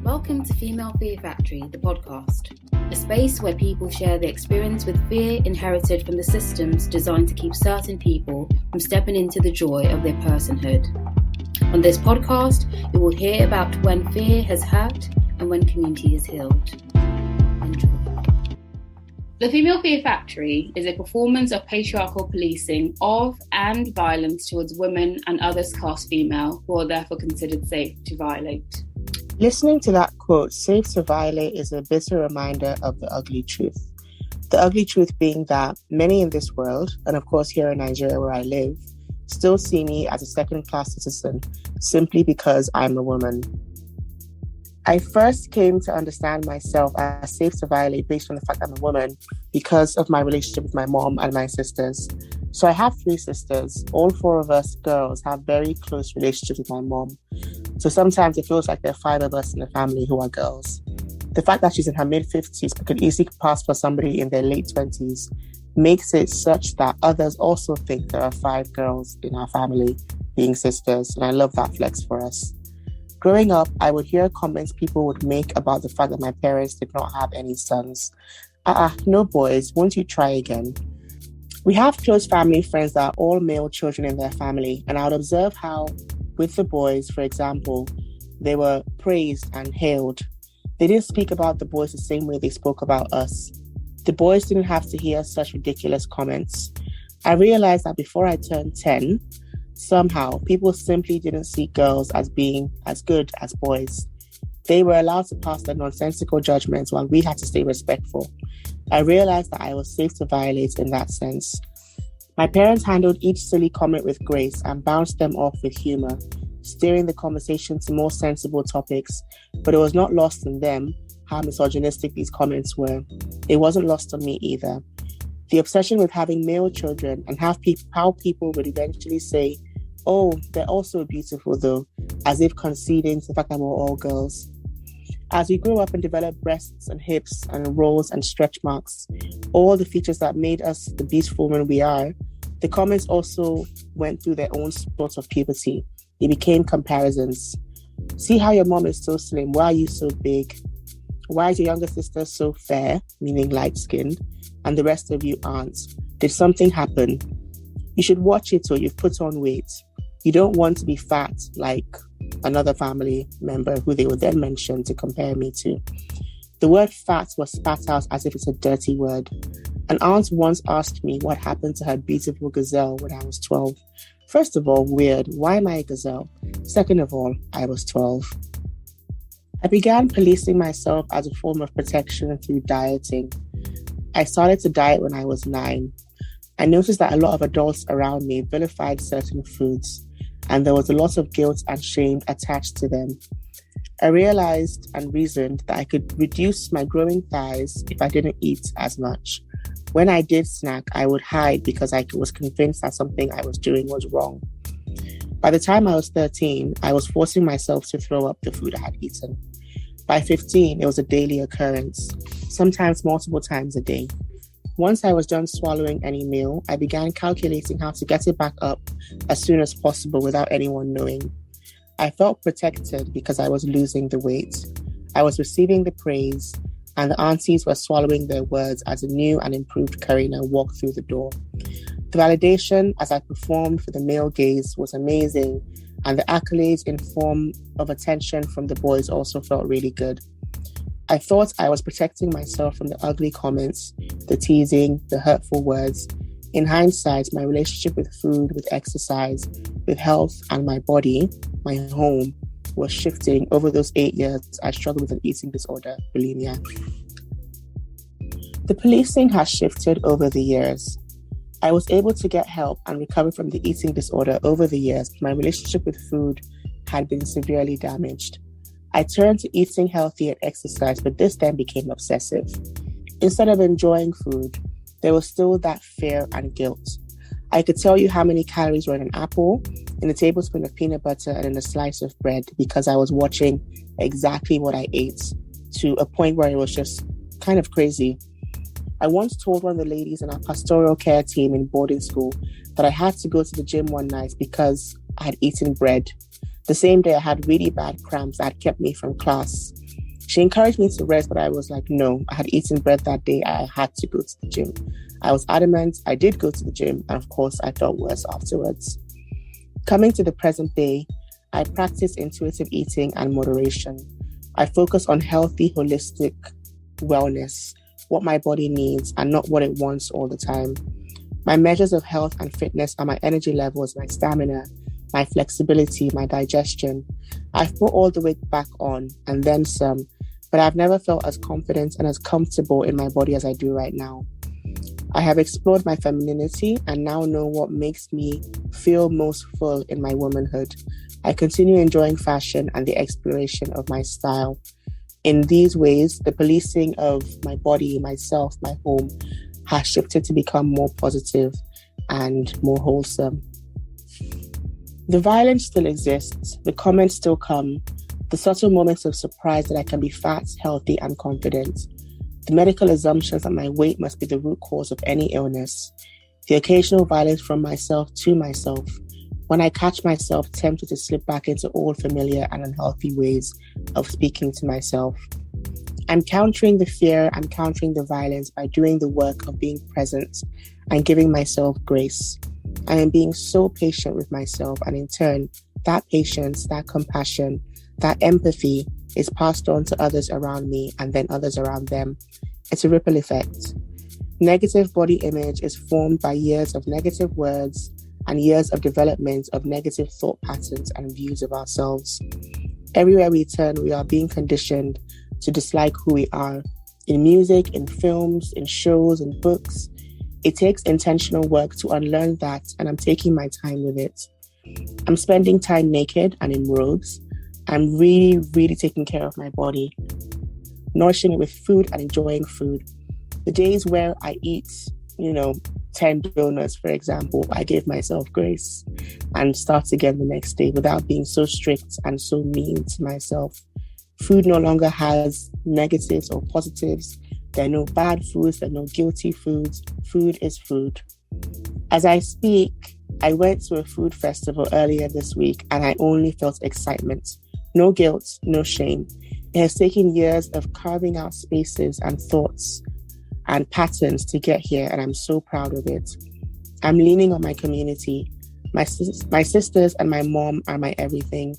Welcome to Female Fear Factory, the podcast, a space where people share their experience with fear inherited from the systems designed to keep certain people from stepping into the joy of their personhood. On this podcast, you will hear about when fear has hurt and when community is healed. Enjoy. The Female Fear Factory is a performance of patriarchal policing of and violence towards women and others cast female who are therefore considered safe to violate. Listening to that quote, safe to violate, is a bitter reminder of the ugly truth. The ugly truth being that many in this world, and of course here in Nigeria where I live, still see me as a second-class citizen simply because I'm a woman. I first came to understand myself as safe to violate based on the fact I'm a woman because of my relationship with my mom and my sisters. So I have 3 sisters. All 4 of us girls have very close relationships with my mom. So sometimes it feels like there are 5 of us in the family who are girls. The fact that she's in her mid-50s but could easily pass for somebody in their late 20s makes it such that others also think there are 5 girls in our family being sisters. And I love that flex for us. Growing up, I would hear comments people would make about the fact that my parents did not have any sons. No boys, won't you try again? We have close family friends that are all male children in their family, and I would observe how, with the boys, for example, they were praised and hailed. They didn't speak about the boys the same way they spoke about us. The boys didn't have to hear such ridiculous comments. I realized that before I turned 10, somehow people simply didn't see girls as being as good as boys. They were allowed to pass their nonsensical judgments while we had to stay respectful. I realized that I was safe to violate in that sense. My parents handled each silly comment with grace and bounced them off with humor, steering the conversation to more sensible topics, but it was not lost on them how misogynistic these comments were. It wasn't lost on me either. The obsession with having male children and how people would eventually say, "Oh, they're also beautiful though," as if conceding to the fact that we're all girls. As we grew up and developed breasts and hips and rolls and stretch marks, all the features that made us the beautiful women we are, the comments also went through their own sort of puberty. It became comparisons. See how your mom is so slim, why are you so big? Why is your younger sister so fair, meaning light-skinned, and the rest of you aren't? Did something happen? You should watch it or you've put on weight. You don't want to be fat like another family member who they would then mention to compare me to. The word fat was spat out as if it's a dirty word. An aunt once asked me what happened to her beautiful gazelle when I was 12. First of all, weird. Why am I a gazelle? Second of all, I was 12. I began policing myself as a form of protection through dieting. I started to diet when I was 9. I noticed that a lot of adults around me vilified certain foods, and there was a lot of guilt and shame attached to them. I realized and reasoned that I could reduce my growing thighs if I didn't eat as much. When I did snack, I would hide because I was convinced that something I was doing was wrong. By the time I was 13, I was forcing myself to throw up the food I had eaten. By 15, it was a daily occurrence, sometimes multiple times a day. Once I was done swallowing any meal, I began calculating how to get it back up as soon as possible without anyone knowing. I felt protected because I was losing the weight. I was receiving the praise, and the aunties were swallowing their words as a new and improved Karina walked through the door. The validation as I performed for the male gaze was amazing, and the accolades in form of attention from the boys also felt really good. I thought I was protecting myself from the ugly comments, the teasing, the hurtful words. In hindsight, my relationship with food, with exercise, with health and my body, my home, was shifting over those 8 years I struggled with an eating disorder, bulimia. The policing has shifted over the years. I was able to get help and recover from the eating disorder over the years, but my relationship with food had been severely damaged. I turned to eating healthy and exercise, but this then became obsessive. Instead of enjoying food, there was still that fear and guilt. I could tell you how many calories were in an apple, in a tablespoon of peanut butter, and in a slice of bread because I was watching exactly what I ate to a point where it was just kind of crazy. I once told one of the ladies in our pastoral care team in boarding school that I had to go to the gym one night because I had eaten bread. The same day I had really bad cramps that had kept me from class. She encouraged me to rest, but I was like, no. I had eaten bread that day. I had to go to the gym. I was adamant. I did go to the gym. And of course, I felt worse afterwards. Coming to the present day, I practice intuitive eating and moderation. I focus on healthy, holistic wellness, what my body needs and not what it wants all the time. My measures of health and fitness are my energy levels, my stamina, my flexibility, my digestion. I've put all the weight back on and then some, but I've never felt as confident and as comfortable in my body as I do right now. I have explored my femininity and now know what makes me feel most full in my womanhood. I continue enjoying fashion and the exploration of my style. In these ways, the policing of my body, myself, my home has shifted to become more positive and more wholesome. The violence still exists, the comments still come, the subtle moments of surprise that I can be fat, healthy, and confident, the medical assumptions that my weight must be the root cause of any illness, the occasional violence from myself to myself, when I catch myself tempted to slip back into old familiar and unhealthy ways of speaking to myself. I'm countering the fear, I'm countering the violence by doing the work of being present and giving myself grace. I am being so patient with myself, and in turn, that patience, that compassion, that empathy is passed on to others around me and then others around them. It's a ripple effect. Negative body image is formed by years of negative words and years of development of negative thought patterns and views of ourselves. Everywhere we turn, we are being conditioned to dislike who we are. In music, in films, in shows, in books. It takes intentional work to unlearn that, and I'm taking my time with it. I'm spending time naked and in robes. I'm really, really taking care of my body, nourishing it with food and enjoying food. The days where I eat, 10 donuts, for example, I give myself grace and start again the next day without being so strict and so mean to myself. Food no longer has negatives or positives. There are no bad foods, there are no guilty foods. Food is food. As I speak, I went to a food festival earlier this week and I only felt excitement. No guilt, no shame. It has taken years of carving out spaces and thoughts and patterns to get here, and I'm so proud of it. I'm leaning on my community. My sisters and my mom are my everything.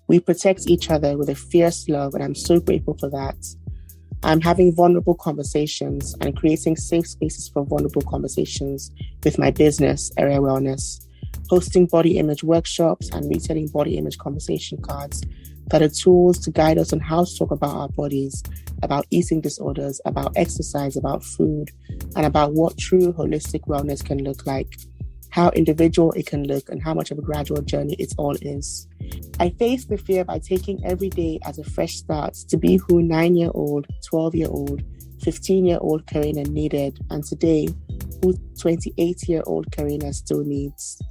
We protect each other with a fierce love, and I'm so grateful for that. I'm having vulnerable conversations and creating safe spaces for vulnerable conversations with my business, Ere Wellness, hosting body image workshops and retailing body image conversation cards that are tools to guide us on how to talk about our bodies, about eating disorders, about exercise, about food, and about what true holistic wellness can look like, how individual it can look, and how much of a gradual journey it all is. I face the fear by taking every day as a fresh start to be who 9-year-old, 12-year-old, 15-year-old Karina needed, and today, who 28-year-old Karina still needs.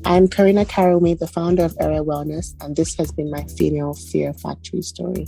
I'm Karina Karunwi, the founder of Ere Wellness, and this has been my Female Fear Factory story.